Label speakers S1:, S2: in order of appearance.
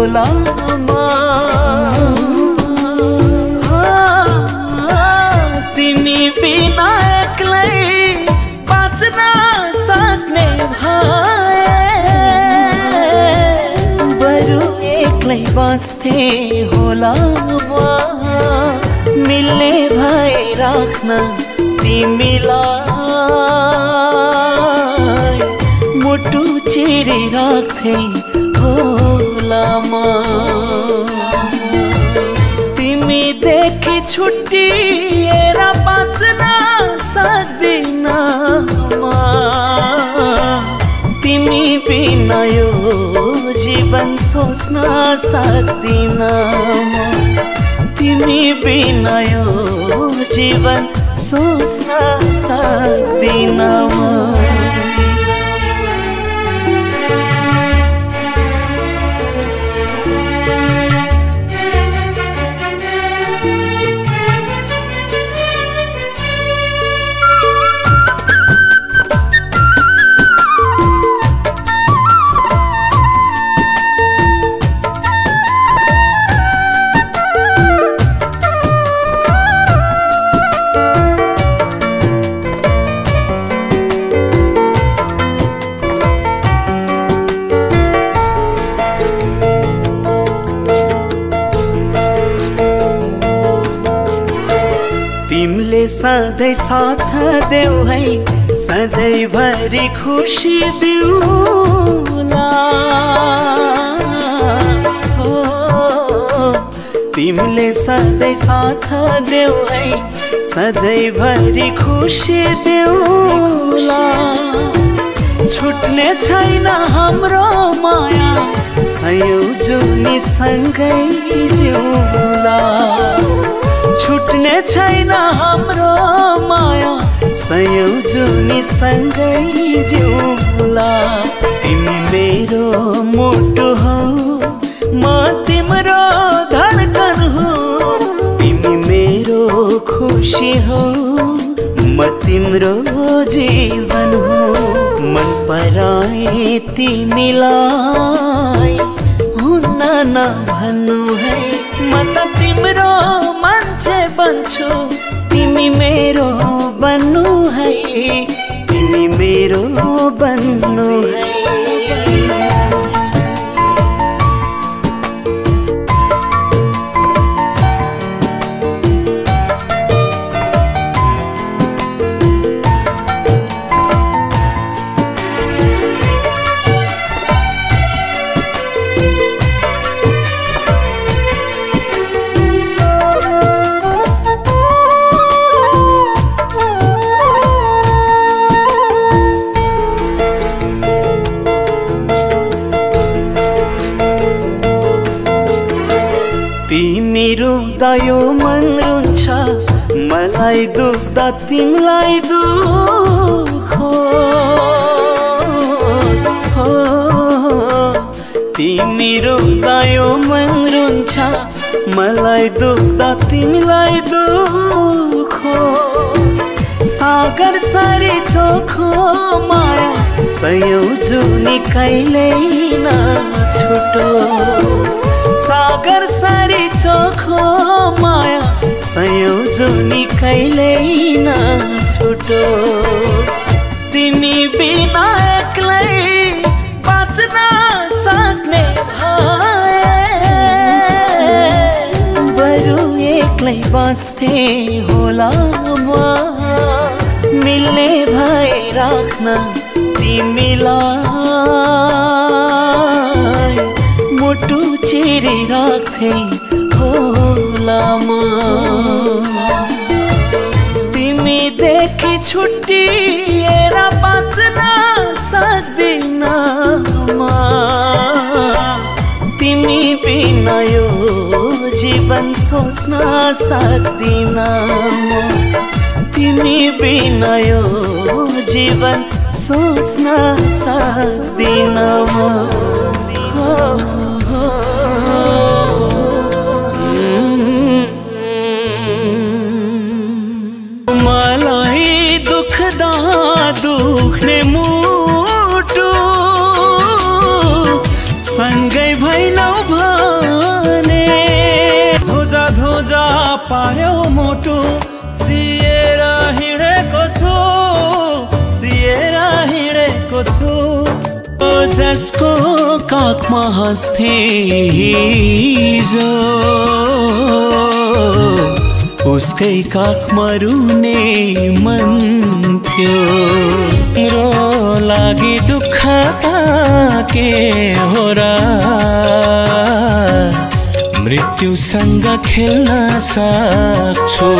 S1: होला तिमी बिना एक्लै बाँच्न सक्ने भए बरु एक्लै बाँच्थे होला मिल्ने भए राख्न तिमीलाई मुटु चिरी राख्थे होला तिमी देखि छुट्टिएर बाँच्न सक्दिन तिमी बिना यो जीवन सोच्न सक्दिन तिमी बिना यो जीवन सोच्न सक्दिन सधैँ साथ देऊ है सधैँभरि खुसी दिउला हो तिमीले सधैँ साथ देऊ है सधैँभरि खुसी दिउला छुट्ने छैन हाम्रो माया सयौं जुनी सँगै जिउला छुट्ने छैन हाम्रो माया सयौं जुनी सँगै जिउला तिमी मेरो मुटु हौ म तिम्रो धडकन हो तिमी मेरो खुसी हौ म तिम्रो जीवन हो मन पराए तिमीलाई हुन्न नभन्नु है म त तिम्रो मान्छे बन्छु तिमी मेरो बन्नु है तिमी मेरो बन्नु है तिमी रुँदा यो मन रुन्छ मलाई दुख्दा तिमीलाई दुख होस् हो तिमी रुँदा यो मन रुन्छ मलाई दुख्दा तिमीलाई दुख होस् सागर सारी चोखो माया सयौं जुनी कहिल्यै नछुटोस् सागर सारी चोखो माया सयौं जुनी कहिल्यै नछुटोस् तिमी बिना एक्लै बाँच्न सक्ने भए बरु एक्लै बाँच्थे होला मिल्ने भए राख्न तिमीलाई मुटु चिरी राख्थे होला तिमी देखि छुट्टिएर बाँच्न सक्दिन तिमी बिना यो जीवन सोच्न सक्दिन तिमी बिना यो जीवन सोच्न सक्दिन मलाई दुख्दा दुख्ने मुटु सँगै भैनौ सम्झेको छु जसको काखमा हाँस्थे हिजो उसकै काखमा रुने मन थियो रो लागि दुःख के हो र मृत्युसँग खेल्न सक्छु